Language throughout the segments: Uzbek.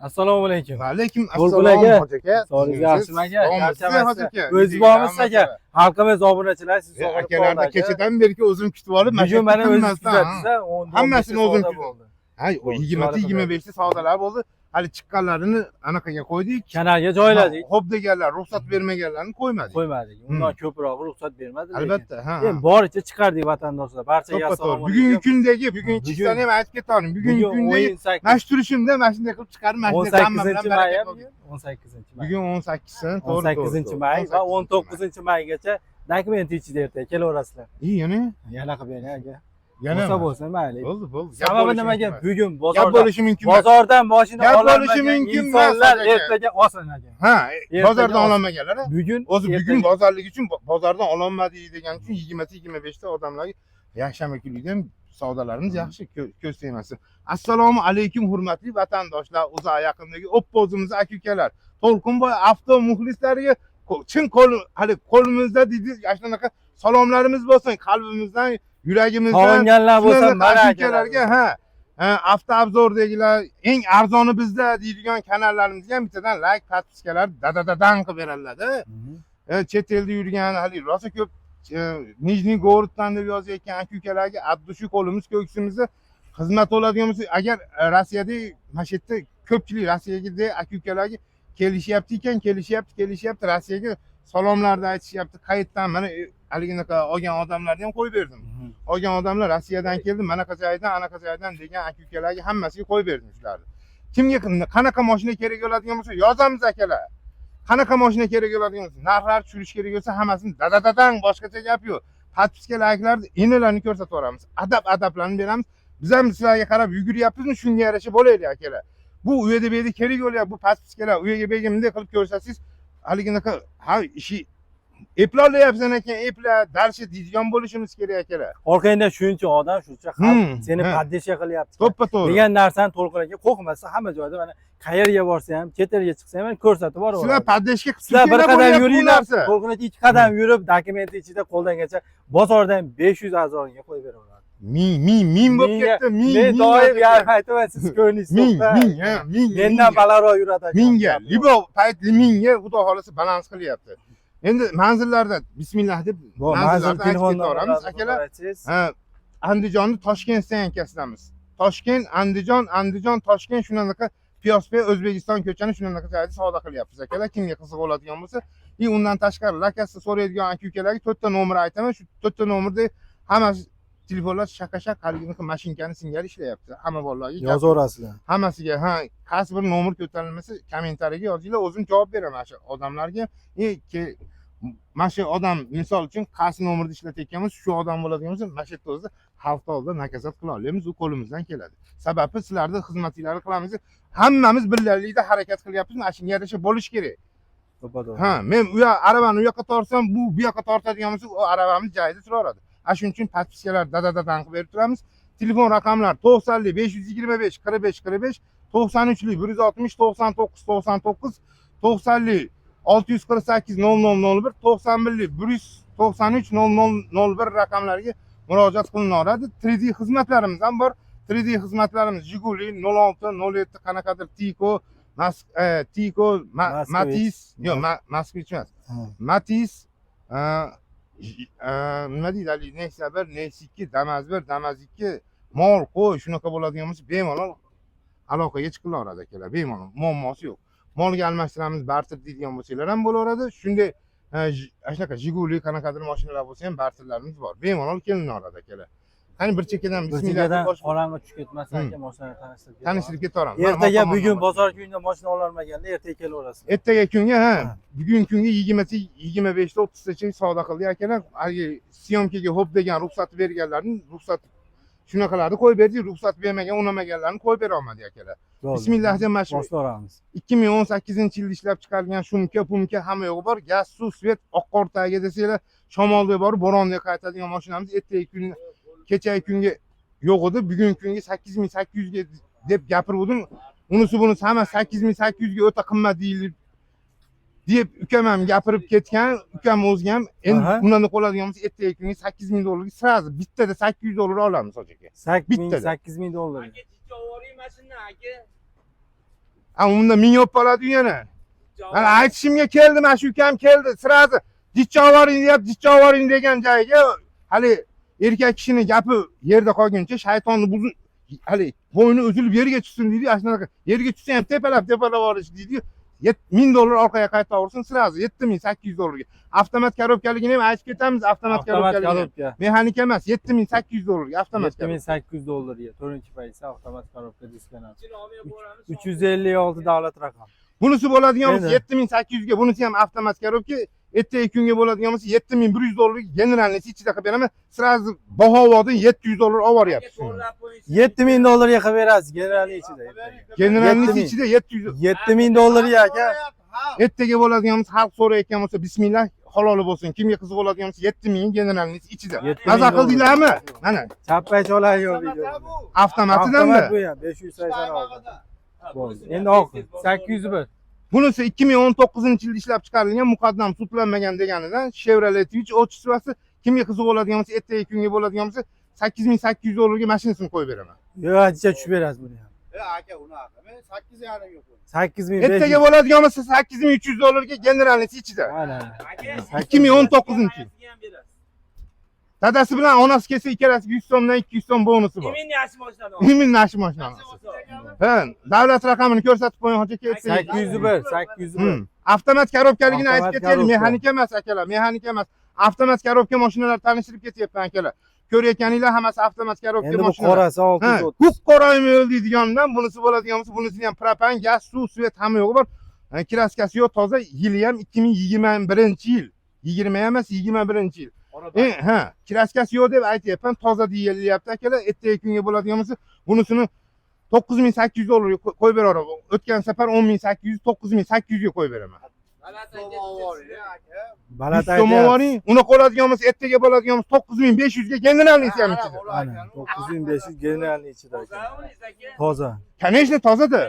Assalomu alaykum. Va alaykum To'lqin assalom aka. hoji aka. Sog'lig'ingiz yaxshimi aka? Hoji aka. O'zibamiz aka. Xalqimiz obunachilar siz Akalarni kechadan beri o'zim kutib olib, bugun mana o'zingiz kuzatdingiz-a, hammasini o'zim savdo bo'ldi. Hay, 20-25 ta savdolar bo'ldi. Hali chiqqanlarini anaqaga qo'ydik. Kanalga joyladik. Xo'p deganlar, ruxsat bermaganlarni qo'ymadik. Undan ko'proq ruxsat bermadi. Albatta, ha. Endi boricha chiqardik vatandoshlar. Barchaga assalomu alaykum. Bugungi kundagi, bugungi chistani ham aytib ketaman. Bugungi kundagi mana turishimda mana shunday qilib chiqarib, mana shunday hamma bilan baraka qildik. 18-may. Bugun 18-si, to'g'ri. 18-may va 19-maygacha dokument ichida ertaga kelaverasizlar. Yana qilib bering aka. Yana bo'lsa mayli. Bo'ldi. Sababi nimaga? Bugun gap bo'lishi mumkin. Bozordan mashina bo'lishi mumkin insonlar ertaga olsin aka. Ha, bozordan ololmaganlar. Bugun bugun bozorlik uchun bozordan ololmadik degan uchun 20-25 ta odamlarga yakshanba kunida savdolarimiz yaxshi ko'z tegmasin. Assalomu alaykum hurmatli vatandoshlar, uzoq yaqindagi o'ppozimiz aka-ukalar. To'lqinboy avto muxlislariga chin qo'limizda deydi, shunaqa salomlarimiz bo'lsin, qalbimizdan, yuragimizdan. Qolganlar bo'lsa mana aka-ukalarga, avtoobzordagilar eng arzoni bizda deydigan kanallarimizga ham bittadan like, podpiskalar dadadadan qilib beradilar-da. Chet elda yurgan hali rosa ko'p Nijniy Goroddan deb yozayotgan aka-ukalarga addushi qo'limiz ko'ksimizni xizmat oladigan bo'lsa, agar Rossiyada mana shu yerda ko'pchilik Rossiyaga aka-ukalarga kelishyapti Rossiyaga salomlarni aytishyapti. Qayerdan mana haliginaqa olgan odamlarni ham qo'yib berdim. Olgan odamlar Rossiyadan keldi, manaqa joydan, anaqa joydan degan aka-ukalarga hammasiga qo'yib berdim shularni. Kimga qanaqa mashina kerak bo'ladigan bo'lsa yozamiz akalar. Qanaqa mashina kerak bo'ladigan bo'lsa, narxlar tushirish kerak bo'lsa hammasini dadadadan boshqacha gap yo'q. Podpiska layklarni enalarni ko'rsatib yuboramiz. Adablarni beramiz. Biz ham sizlarga qarab yuguryapmizmi, shunga yarasha bo'laylik akalar. Bu u yerda berdi kerak bo'lyapti. Bu podpiskalar u yerga bergan bunday qilib ko'rsatsangiz, haliginaqa ishi eplolayapsan ekan, darshi deydigan bo'lishimiz kerak akalar. Orqangda shuncha odam, shuncha xalq seni poddesha qilyapti. To'ppa-to'g'ri. Degan narsani To'lqin aka qo'rqmasa hamma joyda mana qayerga borsa ham, chet elga chiqsa ham ko'rsatib boraveradi. Sizlar poddeshga sizlar bir qadam yuringlar. To'lqin aka 2 qadam yurib, dokumenti ichida qo'ldangacha bozordan 500 arzonga qo'yib beraveradi. Ming bo'lib ketdi, ming. Men doim aytaman, siz ko'nglingiz to'q. Ming. Mendan balandroq yuradi aka. Mingga, libo paytli mingga xudo xolasa balans qilyapti. Endi manzillarda bismillah deb manzil telefonni olamiz akalar. Andijonning Toshkent stansiyasidamiz. Toshkent, Andijon, Toshkent shunaqa Piyospe O'zbekiston ko'chani shunaqa joyda savdo qilyapmiz akalar. Kimga qiziq bo'ladigan bo'lsa, undan tashqari lakasini so'raydigan aka-ukalarga 4 ta nomer aytaman. Shu 4 ta nomerda hammasi telefonlar shaka-shak haliginaqa mashinkani singari ishlayapti. Hamma bolalarga yozaverasizlar. Hammasiga, qaysi bir nomer ko'tarilmasa kommentariyaga yozinglar, o'zim javob beraman shu odamlarga. Mana shu odam misol uchun qaysi nomerda ishlatayotganmiz, shu odam bo'ladigan bo'lsa, mana shu yerda o'zi xalq oldida nakazat qila olamiz, u qo'limizdan keladi. Sababi sizlarni xizmatingizni qilamiz. Hammamiz birgalikda harakat qilyapmiz, mana shunga yarasha bo'lish kerak. Men aravani u yoqqa tortsam, bu yoqqa tortadigan bo'lsa, o aravamiz joyida turaveradi. Shuning uchun podpiskalar dadadadan qilib berib turamiz. Telefon raqamlar 90 525 45 45, 93 160 99 99, 90 648 0001, 91 193 0001 raqamlariga murojaat qilinaveradi. 3D xizmatlarimiz ham bor. 3D xizmatlarimiz Jiguli 06 07 qanaqadir Tiko, Matiz, yo'q, Moskvich emas. Matiz, nima deydi, Nexia 1, Nexia 2, Damas 1, Damas 2, mol, qo'y, shunaqa bo'ladigan bo'lsa, bemalol aloqaga chiqilaveradi akalar, bemalol, muammosi yo'q. Molga almashtiramiz, barter deydigan bo'lsanglar ham bo'laveradi. Shunday shunaqa Jiguli qanaqadir mashinalar bo'lsa ham barterlarimiz bor. Bemalol kelinaveradi akalar. Qani bir chekkadan bismillah qorong'i tushib ketmasa aka mashina tanishtirib ketaveramiz. Ertaga bugun bozor kunida mashina ololmaganda ertaga kelaverasiz. Ertaga kunga bugun kunga 20-25 ta 30 tacha savdo qildik akalar. Hali syomkaga xo'p degan ruxsat berganlarning ruxsat shunaqalarni qo'yib berdik, ruxsat bermagan, unamaganlarni qo'yib bera olmadik akalar. Bismillah deb boshlaymiz. 2018-yilda ishlab chiqarilgan shumka hamma yo'g'i bor. Gaz, suv, svet, oqqor tagiga desanglar, shamolda bor, bo'ronda qaytadigan mashinamiz ertaga kun kecha kunga yo'q edi, bugun kunga 8800 ga deb gapirdim. Bunisi hamma 8800 ga o'ta qimmat deyilib deb ukam ham gapirib ketgan, ukam o'zga ham endi undan qoladigan bo'lsa ertaga kunga $8000 sразу bittada $800 olamiz hoji aka. $8000. Ama bunda minyop bo'ladi yana. Mana aytishimga keldi, mana shu ukam keldi. Sirasi dichavoring deb, dichavoring degan joyga hali erkak kishining gapi yerda qolguncha shaytonni buzun hali bo'yni uzilib yerga tushsin deydi. Shunaqa yerga tushsa ham tepalab yorish deydi. $1000 orqaga qaytaversin sirasi $7800. Avtomat korobkaligini ham aytib ketamiz. Avtomat korobkaligini. Mexanika emas, $7800 avtomat. $7800 4-paysa avtomat korobka diskanat. 356 davlat raqam. Bunisi bo'ladigan bo'lsa 7800 ga, bunisi ham avtomat korobka. Ertaga kunga bo'ladigan bo'lsa $7100 generalnisi ichida qilib beraman. Sirasi Bahovodin $700 olib boryapsiz. $7000 qilib berasiz generalni ichida. Generalnisi ichida $700. $7000 aka. Ertaga bo'ladigan bo'lsa xalq so'rayotgan bo'lsa bismillah haloli bo'lsin. Kimga qiziq bo'ladigan bo'lsa 7000 generalnisi ichida. Maza qildinglarmi? Mana Chapay cholay yo'q video. Avtomatidanmi? Bu ham 586. Bo'ldi. Endi oq 801. Bunisi 2019-yilda ishlab chiqarilgan, muqaddam sudlanmagan deganidan Chevrolet Twitch o'chishvasi. Kimga qiziq bo'ladigan bo'lsa, ertaga kunga bo'ladigan bo'lsa $8800 ga mashinasini qo'yib beraman. Yo'q, ancha tushib berasiz buni ham. Aka unaqa. Men 8.5 ga qo'yaman. 8500. Ertaga bo'ladigan bo'lsa $8300 ga generalnisi ichida. Mana. 2019-yil. Dadasi bilan onasi kelsa ikkalasi 100 so'mdan 200 so'm bonusi bor. Imin nashi mashinasi. Ha, davlat raqamini ko'rsatib qo'ying hoji aka. 801. Avtomat korobkaligini aytib ketaylik, mexanika emas akalar, mexanika emas. Avtomat korobka mashinalar tanishtirib ketyapman akalar. Ko'rayotganinglar hammasi avtomat korobka Endi bu mashinalar. qorasi 630. Ko'k qoraymi deydigandan bunisi bo'ladigan bo'lsa, bunisi ham propan, gaz, suv, svet hamma yo'g'i bor. Kraskasi yo'q, toza, yili ham 2021-yil. 20 emas, 21-yil. Ha, kraskasi yo'q deb aytyapman, toza deyilyapti akalar. Ertaga kunga bo'ladigan bo'lsa, bunisini $9800 qo'yib beraman. O'tgan safar 10800, 9800 ga qo'yib beraman. Balat aytyapti. Uni qo'ladigan bo'lsa, ertaga bo'ladigan bo'lsa 9500 ga generalnisi ham ichida. Mana 9500 generalni ichida. Toza. Конечно, toza-da.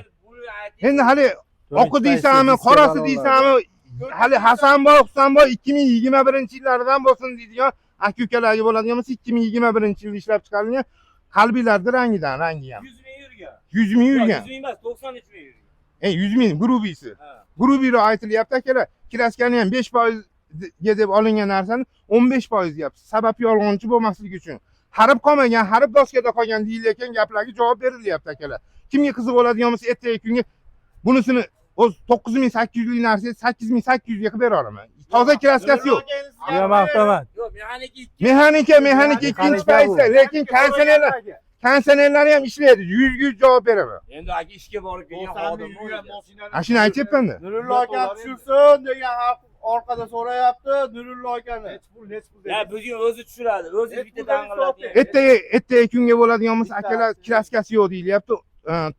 Endi hali oqi deysanmi, qorasi deysanmi, hali Hasanboy, Husanboy 2021-yillardan bo'lsin deydigan aka-ukalarga bo'ladigan bo'lsa 2021-yilda ishlab chiqarilgan qalbiylarni rangidan, rangi ham. 100 ming yurgan. 100 ming emas, 93 ming yurgan. 100 ming grubisi. Grubiro aytilyapti akalar. Kraskani ham 5% ga deb olingan narsani 15% deyapsiz. Sabab yolg'onchi bo'lmasligi uchun. Harib qolmagan, harib doskada qolgan deyilayotgan gaplarga javob berilyapti akalar. Kimga qiziq bo'ladigan bo'lsa, ertaga kunga bunisini o'z 9800 lik narsaga 8800 ga qilib beraman. Toza kraskasi yo'q. Yo'q, avtomat. Yo'q, mexanika ikkinchi paytda, lekin kondisionerlari ham ishlaydi. 100 javob beraman. Endi aka ishga borib kelgan xodim bo'ladi. Ashuni aytyapman-da. Nurullo aka tushirsin degan xalq orqada so'rayapti. Nurullo akani. Ya bugun o'zi tushiradi. O'zi bitta dang'iladi. Ertaga kunga bo'ladigan bo'lsa, akalar kraskasi yo'q deyilyapti.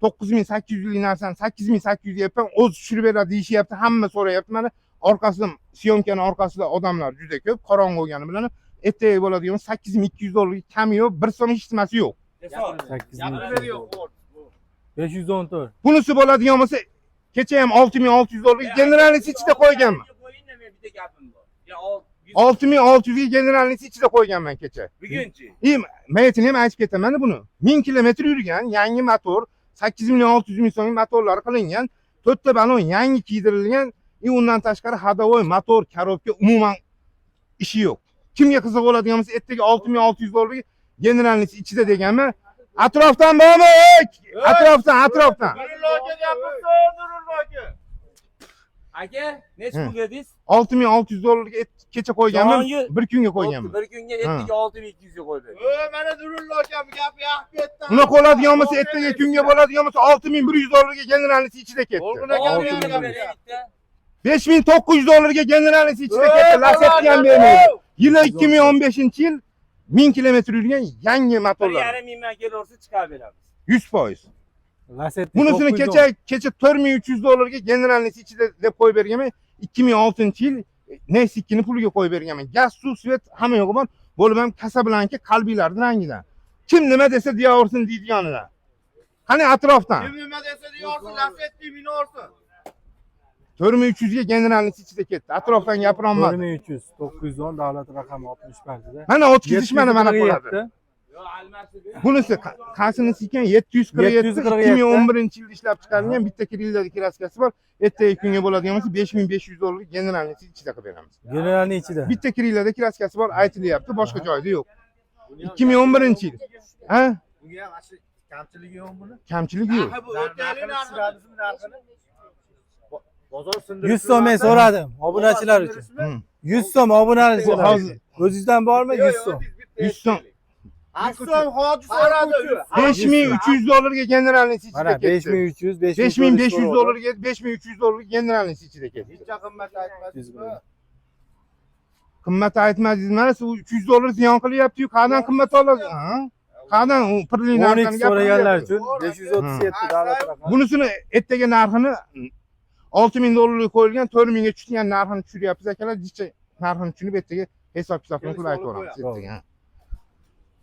9800 lik narsani 8800 deyapman, o'zi tushirib beradi deyishyapti. Hamma so'rayapti. Mana orqasida, syomkani orqasida odamlar juda ko'p, qorong'i bo'lgani bilan ertaga bo'ladigan $8200 kami yo'q, bir so'm hech nimasi yo'q. 514. Bunisi bo'ladigan bo'lsa, kecha ham $6600 generalnisi ichida qo'yganman. Bitta gapim bor. Ya 6600 ga generalnisi ichida qo'yganman kecha. bugunchi. Mayetini ham aytib ketaman buni. 1000 kilometr yurgan, yangi motor, 8.600.000 so'mlik motorlar qilingan, 4 ta balon yangi kiydirilgan, undan tashqari hadovoy motor, korobka umuman ishi yo'q. Kimga qiziq bo'ladigan bo'lsa, ertaga $6600 generalnisi ichida deganman. Atrofdan bormi? Atrofdan. Nurullo aka gapirsin, Nurullo aka. Aka, necha pul dedingiz? $6600 ga kecha qo'yganman, bir kunga qo'yganman. Bir kunga ertaga 6200 ga qo'ydi. Mana Nurullo aka gapi yaxshi ketdi. Uni qo'ladigan bo'lsa, ertaga kunga bo'ladigan bo'lsa $6100 ga generalisi ichida ketdi. Bo'lg'una gapirdi. $5900 ga generalisi ichida ketdi. Lasetti ham bermaydi. Yili 2015-yil 1000 kilometr yurgan yangi motorlar. 1,5 mingdan kelursa chiqarib beramiz. 100%. Lasetti. Bunisini kecha $4300 ga generalnisi ichida deb qo'yib berganman. 2006-yil Nexikini puliga qo'yib berganman. Gaz, suv, svet hamma yo'g'i bor. Bo'lib ham Casablanca qalbiylarning rangidan. Kim nima desa deyaversin deydiganidan. Qani atrofdan. Kim nima desa deyorsin, Lasetti meni olsin. 4300 ga generalnisi ichida ketdi. Atrofdan gapira olmadim. 4300, 910 davlat raqami 60 partida. Mana o't ketishmani mana bo'ladi. Yo'q, almashdi. Bunisi qasinisi ekan 747 747. 2011-yilda ishlab chiqarilgan bitta kirilladi kraskasi bor. Ertaga kunga bo'ladigan bo'lsa 5500 dollarga generalniy ichida qilib beramiz. Generalniy ichida. Bitta kirillada kraskasi bor, aytilyapti, boshqa joyda yo'q. 2011-yil. Ha? Bunga ham ashi kamchiligi yo'q buni. Kamchiligi yo'q. Bu o'taylik narxini. Bozor sindirib. 100 so'm men so'radim obunachilar uchun. 100 so'm obunachilar uchun. O'zingizdan bormi 100 so'm? 100 so'm. Akson hozir so'radi. 5300 dollarga generalniy ichida Mana ketdi. 5300, 5500 dollarga 5300 dollarga generalniy ichida ketdi. Necha qimmat aytmadingizmi? Qimmat aytmadingiz, mana siz 300 dollar ziyon qilyapti-yu, qayerdan qimmat olasiz? Ha? Qayerdan u pirli narxdan 12 so'raganlar uchun 537 davlat raqami. Bunisini ertaga narxini 6000 dollarga qo'yilgan 4000 ga tushgan narxini tushiryapmiz akalar. Jicha narxini tushunib ertaga hisob-kitobni qilib aytib o'ramiz ertaga.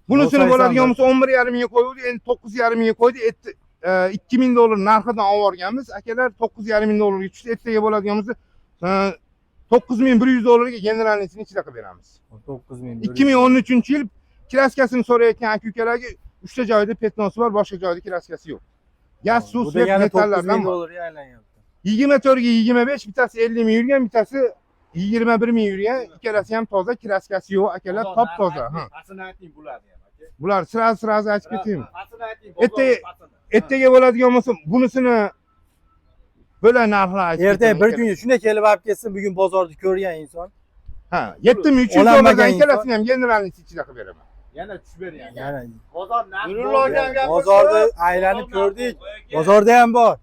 Bunisini bo'ladigan bo'lsa 11,5 mingga qo'ydi, endi 9,5 mingga qo'ydi. 2000 dollar narxidan olganmiz. Akalar 9,5 ming dollarga tushdi. Ertaga bo'ladigan bo'lsa 9100 dollarga generalniysini ichida qilib beramiz. 9000. 2013-yil kraskasini so'rayotgan aka-ukalarga 3 ta joyda petnosi bor, boshqa joyda kraskasi yo'q. Gaz, suv, Bu svet, degani metallardan 9000 bor. dollarga aylanyapti. 24 ga 25, bittasi 50 ming yurgan, bittasi 21 ming yurgan. Ikkalasi ham toza, kraskasi yo'q, akalar top toza. Ha. Asini ayting bularni ham aka. Bular sraz aytib ketaymi? Asini ayting. Ertaga bo'ladigan bo'lsa, bunisini bo'la narxlar aytib Ertaga ketaman bir kunga shunday kelib olib ketsin, bugun bozorda ko'rgan inson. Ha, 7300 Olanmagan dollardan inson. ikkalasini ham generalniy ichida qilib beraman. Yana tushib beryapti. Yana Bozor narxi. bozorda aylanib ko'rdik. Bozorda ham bor.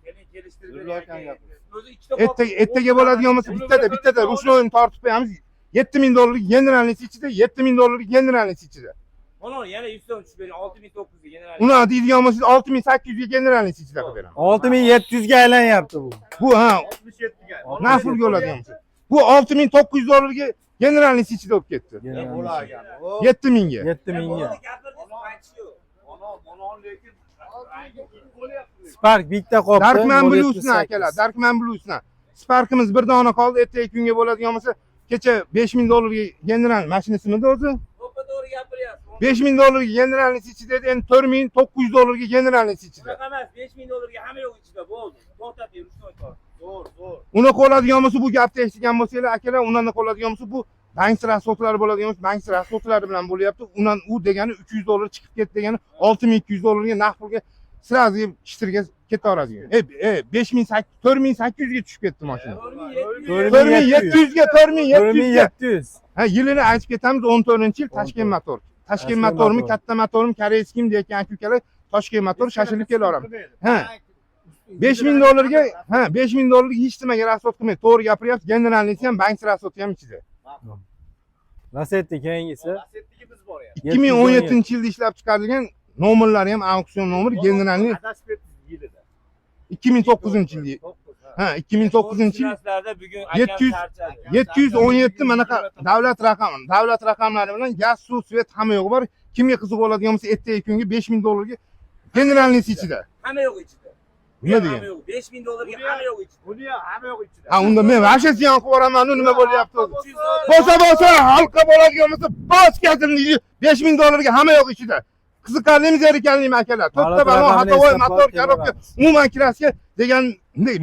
Ertaga bo'ladigan bo'lsa bittada rushnoyni tortib qo'yamiz. 7000 dollarlik generalniy ichida, 7000 dollarlik generalniy ichida. Mana yana 100 so'm tushib bering, 6900 ga general. Uni deydigan bo'lsangiz 6800 ga generalniy ichida qilib beraman. 6700 ga aylanyapti bu. Bu ha, 67 ga. nafulga oladigan bo'lsa. Bu 6900 dollarga generalniy ichida bo'lib ketdi. Bo'lagan. 7000 ga. 7000 ga. Mana lekin Spark bitta qopdi. Darkman Blues'ni akalar, Darkman Blues'ni. Sparkimiz bir dona qoldi, ertaga kunga bo'ladigan bo'lsa, kecha 5000 dollarga general mashinasini o'zi. To'ppa to'g'ri gapiryapsiz. 5000 dollarga generalniy ichida edi, endi 4900 dollarga generalniy ichida. Bunaqa emas, 5000 dollarga hamma yo'q ichida bo'ldi. To'xtating, rushnoy tort. Zo'r. Uni qo'ladigan bo'lsa, bu gapni eshitgan bo'lsanglar, akalar, undan qo'ladigan bo'lsa, bu bank sirasi bo'ladigan bo'lsa, bank sirasi bilan bo'lyapti. Undan u degani 300 dollar chiqib ketdi degani 6200 dollarga naqd pulga sirazi shtirga ketaveradigan. 4800 ga tushib ketdi mashina. 4700 ga 4700. Ha, yilini aytib ketamiz, 14-yil Toshkent motor. Toshkent motormi, katta motormi, koreyskimi deyotgan aka-ukalar Toshkent motor shashilib kelaveramiz. Ha. 5000 dollarga, 5000 dollarga hech nimaga rasxod qilmaydi. To'g'ri gapiryapsiz, generalniysi ham bank rasxodi ham ichida. Lasetti keyingisi. Lasetligimiz bor ya. 2017-yilda ishlab chiqarilgan nomerlari ham auksion nomer generalniy Adashib yilida. 2009-yil. Ha, 2009-yil. Bugun 717 manaqa davlat raqamlari bilan gaz, suv, svet hamma yo'q bor. Kimga qiziq bo'ladigan bo'lsa, ertaga kunga 5000 dollarga generalniy ichida. Hamma yo'q ichida. Nima degan? 5000 dollarga hamma yo'q ichida. Buni ham hamma yo'q ichida. Ha, unda men vasha ziyon qilib yuboraman, nima bo'lyapti o'zi? Bo'lsa, halqa bo'ladigan bo'lsa, bos ketdim deydi. 5000 dollarga hamma yo'q ichida. Qiziqarlimi, zerikarlimi akalar? To'xta balon, xatovoy, motor, korobka, umuman kraska degan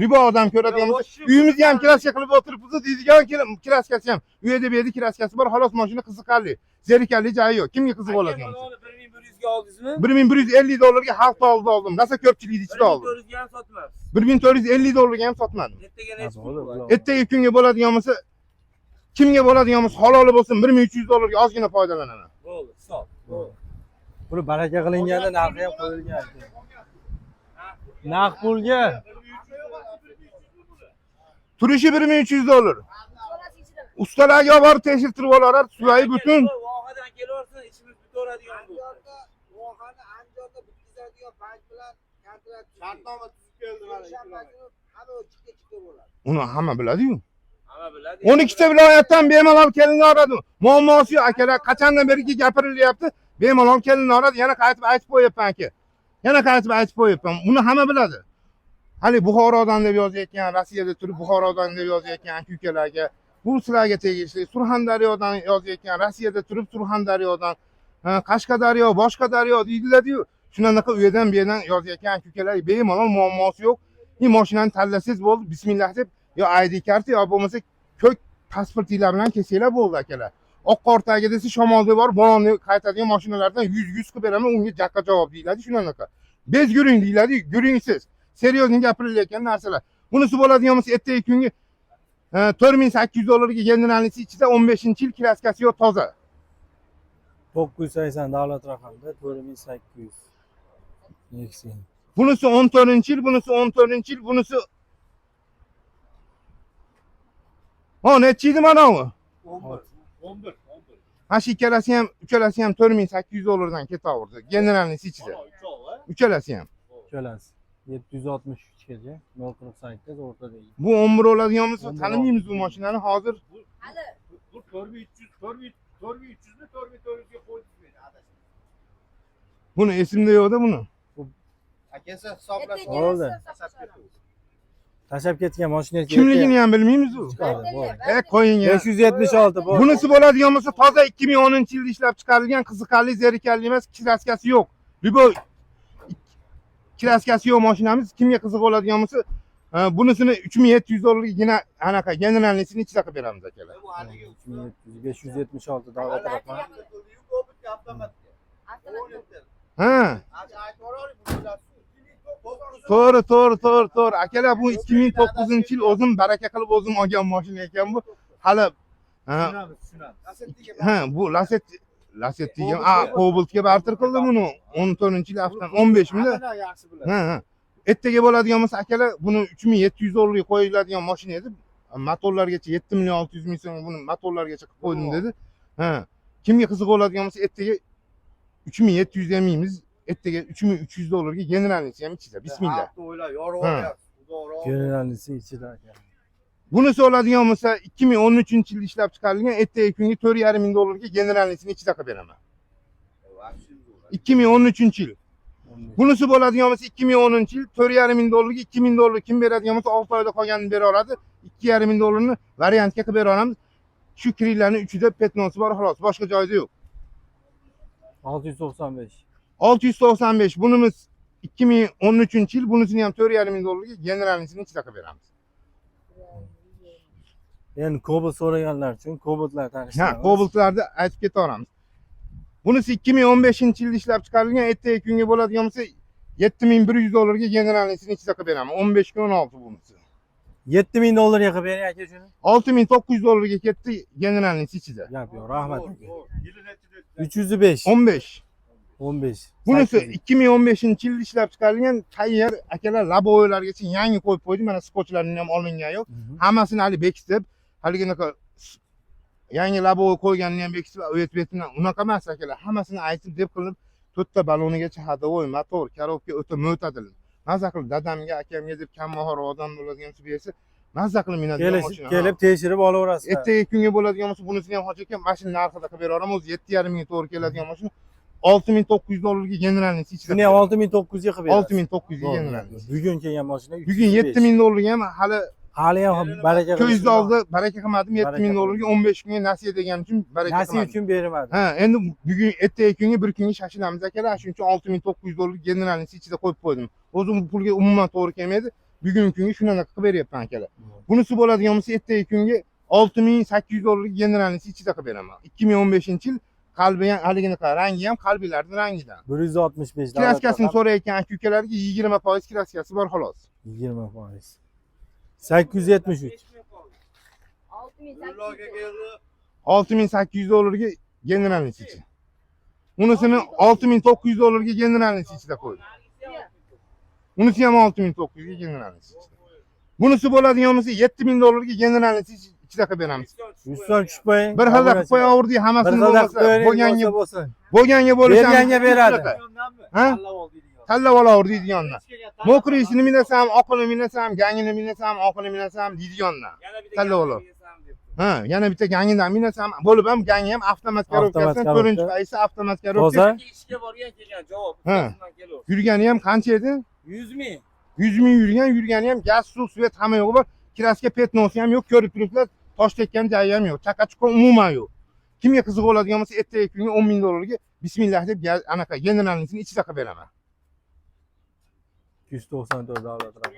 ribo odam ko'radigan bo'lsa, uyimizni ham kraska qilib o'tiribmiz deydigan kraskasi ham. U yerda bu yerda kraskasi bor, xolos mashina qiziqarli. Zerikarli joyi yo'q. Kimga qiziq bo'ladigan bo'lsa? 1100 ga oldingizmi? 1150 dollarga xalq oldida oldim. Rosa ko'pchilik ichida oldim. 400 ga ham sotmayapsiz. 1450 dollarga ham sotmadim. Ertaga necha pul bor? Ertaga kunga bo'ladigan bo'lsa, kimga bo'ladigan bo'lsa, haloli bo'lsin, 1300 dollarga ozgina foydalanaman. Bo'ldi, hisob. Buni baraka qilinganda narxi ham qo'yilgan. Naqd pulga Turishi 1300 dollar. Ustalarga olib borib tekshirtirib olalar, suvayi butun. Vohadan kelaversin, ishimiz bitaveradigan bo'ldi. Vohani Andijonda bitkazadigan bank bilan kontrakt Shartnoma tuzib keldi mana. hamma chiqib bo'ladi. Uni hamma biladi-yu. Hamma biladi. 12 ta viloyatdan bemalol kelinadi. Muammosi yo'q akalar, qachondan beri gapirilyapti. Bemalol kelinadi, yana qaytib aytib qo'yapman aka. Yana qaytib aytib qo'yapman. Uni hamma biladi. Hali Buxorodan deb yozayotgan, Rossiyada turib Buxorodan deb yozayotgan aka-ukalarga, bu sizlarga tegishli. Surxondaryodan yozayotgan, Rossiyada turib Surxondaryodan, Qashqadaryo, boshqa daryo deydilar-yu. Shunaqa u yerdan bu yerdan yozayotgan ukalar bemalol muammosi yo'q. Mashinani tanlasangiz bo'ldi, bismillah deb yo ID karta yo bo'lmasa ko'k pasportinglar bilan kelsanglar bo'ldi akalar. Oq qortagi desa shamolda bor, bolonni qaytadigan mashinalardan 100 qilib beraman, unga jaqqa javob deyiladi shunaqa. Bez yuring deyiladi, yuring siz. Seriozli gapirilayotgan narsalar. Bunisi bo'ladigan bo'lsa ertaga kunga 4800 dollarga generalnisi ichida 15-yil klaskasi yo'q toza. 980 davlat raqamida 4800. Nexia. Bunisi 14-yil, bunisi 14-yil, bunisi necha edi mana bu? 11. Mana shu ikkalasi ham, uchalasi ham 4800 dollardan ketaverdi. Generalnisi ichida. Uchalasi ham. Uchalasi 763 gacha 048 o'rtada. Bu 11 oladigan bo'lsa, tanimaymiz bu mashinani hozir. Bu 4300 mi 4400 ga qo'ydingmi? Buni esimda yo'qda buni. Akasi hisoblash. Bo'ldi. Tashab ketgan mashina Kimligini ham bilmaymiz u. Qo'ying ya. 576 bor. Bunisi bo'ladigan bo'lsa toza 2010-yilda ishlab chiqarilgan, qiziqarli, zerikarli emas, klaskasi yo'q. Bu klaskasi yo'q mashinamiz. Kimga qiziq bo'ladigan bo'lsa, bunisini 3700 dollarga anaqa generalnisini ichida qilib beramiz akalar. 576 davlat raqami. Ha. To'g'ri. Akalar bu 2009-yil o'zim baraka qilib o'zim olgan mashina ekan bu. Hali Tushunamiz. bu Lacetti degan, Cobaltga barter qildi buni 14-yil haftan 15-mida. Yaxshi biladi. Ertaga bo'ladigan bo'lsa akalar buni 3700 dollarga qo'yiladigan mashina edi. Motorlargacha 7 million 600 ming so'm buni motorlargacha qilib qo'ydim dedi. Kimga qiziq bo'ladigan bo'lsa ertaga 3700 demaymiz. Ertaga 3300 dollarga generalnisi ham ichida. Bismillah. O'ylab, yorib Generalnisi ichida aka. Bunisi oladigan bo'lsa 2013-yilda ishlab chiqarilgan, ertaga kunga 4,5 ming dollarga generalnisini ichida qilib beraman. 2013-yil. Bunisi bo'ladigan bo'lsa 2010-yil 4,5 ming dollarga 2000 dollar kim beradigan bo'lsa 6 oyda qolganini bera oladi. 2,5 ming dollarni variantga qilib bera olamiz. Shu kirlarning uchida petnosi bor xolos, boshqa joyda yo'q. 695. 695 bunimiz 2013-yil, bunisini ham 4,5 ming dollarga generalnisini ichida qilib beramiz. Endi Cobalt so'raganlar uchun Cobaltlar tanishtiramiz. Cobaltlarni aytib ketaveramiz. Bunisi 2015-yilda ishlab chiqarilgan, ertaga kunga bo'ladigan bo'lsa 7100 dollarga generalnisini ichida qilib beraman. 15 kun 16 bunisi. 7000 dollarga qilib bering aka shuni. 6900 dollarga ketdi generalnisi ichida. Gap yo'q, rahmat aka. 305. 15. 15. Bunisi 2015-yilda ishlab chiqarilgan, tayyor akalar labovoylargacha yangi qo'yib qo'ydim. Mana skotchlarning ham olingani yo'q. Hammasini hali bekitib, haligiga yangi labovoy qo'yganini ham bekitib, o'yet-betidan unaqa emas akalar. Hammasini aytib deb qilib, to'rtta balonigacha hadovoy, motor, korobka o'ta mo'tadil. Maza qilib dadamga, akamga deb kam mahor odam bo'ladigan bo'lsa, maza qilib minadigan mashina. Kelib tekshirib olaverasiz. Ertaga kunga bo'ladigan bo'lsa, bunisini ham hojat ekan, mashina narxida qilib beraveramiz. 7,5 ming to'g'ri keladigan mashina 6900 dollarga generalnisi ichida. Shuni ham 6900 ga qilib berasiz. 6900 ga generalnisi. Bugun kelgan mashina 305. Bugun 7000 dollarga ham hali ham baraka qilib. Ko'zni oldi, baraka qilmadim. 7000 dollarga 15 kunga nasiya degan uchun baraka qilmadim. Nasiya uchun bermadim. Endi bugun ertaga kunga bir kunga shashilamiz akalar. Shuning uchun 6900 dollar generalnisi ichida qo'yib qo'ydim. O'zim bu pulga umuman to'g'ri kelmaydi. Bugun kunga shunaqa qilib beryapman akalar. Bunisi bo'ladigan bo'lsa ertaga kunga 6800 dollarga generalnisi ichida qilib beraman. 2015-yil qalbi ham haliginaqa rangi ham qalblarning rangidan. 165 davlat. Klaskasini so'rayotgan aka-ukalarga 20% klaskasi bor xolos. 20%. 873. 6800 dollarga generalnisi ichi. Unisini 6900 dollarga generalnisi ichida qo'ydim. Unisi ham 6900 ga generalnisi ichida. Bunisi bo'ladigan bo'lsa 7000 dollarga generalnisi ichida qilib beramiz. 100 so'm tushib qo'ying. Bir xilda qilib qo'yaverdik, hammasini bo'lmasa, bo'lganga berishamiz. Berganga beradi. Ha? Tanlab olaver deydigandan. Mokrisini minasam, oqini minasam, gangini minasam, oqini minasam deydigandan. Tanlab olaver. Yana bitta gangidan minasam, bo'lib ham gangi ham avtomat korobkasidan 4-qaysi avtomat korobka. Toza. ishga borgan kelgan javob. Yurgani ham qancha edi? 100 ming. 100 ming yurgani ham gaz, suv, svet hamma yo'q bor. Kraska petnosi ham yo'q, ko'rib turibsizlar. Tosh tekkan joyi ham yo'q. Chaqachuqqa umuman yo'q. Kimga qiziq bo'ladigan bo'lsa, ertaga kunga 10 ming dollarga bismillah deb anaqa generalnisini ichida qilib beraman. 294 davlat raqami.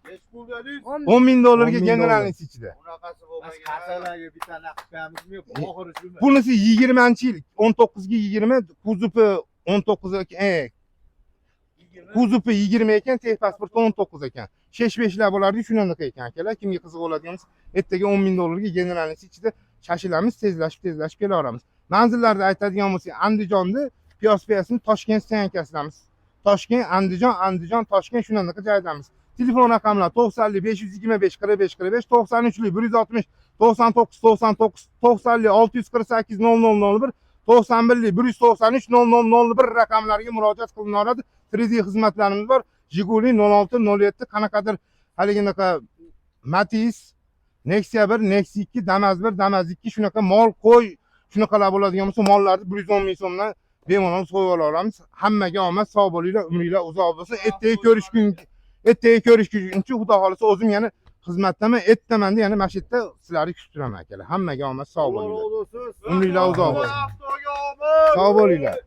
Nechi pul dedingiz? 10 ming dollarga 10 ming generalnisi ichida. Bunaqasi Biz bo'lmagan. qasalarga bitta naqd qo'yamizmi yo'q? Oxiri shumi? Bunisi 20-yil 19 ga 20, kuzupi 19 kuzupi 20 ekan, texpasporti 19 ekan. 65lar bo'lardi, shunaqa ekan akalar. Kimga qiziq bo'ladigan bo'lsa, ertaga 10 ming dollarga generalnisi ichida shashilamiz, tezlashib kelaveramiz. Manzillarda aytadigan bo'lsak, Andijonda piyosini Toshkent stansiyasidamiz. Toshkent, Andijon, Toshkent shunaqa joydamiz. Telefon raqamlar 90 525 45 45, 93 160 99 99, 90 648 0001, 91 193 0001 raqamlariga murojaat qilinadi. 3D xizmatlarimiz bor. Jiguli 06 07 qanaqadir haliginaqa Matiz, Nexia 1, Nexia 2, Damas 1, Damas 2 shunaqa mol qo'y, shunaqalar bo'ladigan bo'lsa, mollarni 110 ming so'mdan bemalol so'yib olamiz. Hammaga omad, sog' bo'linglar, umringlar uzoq bo'lsin. Ertaga ko'rishguncha Xudo xolisa o'zim yana xizmatdaman, ertamanda yana mana shu yerda sizlarni kutib turaman akalar. Hammaga omad, sog' bo'linglar. Umringlar uzoq bo'lsin. Sog' bo'linglar.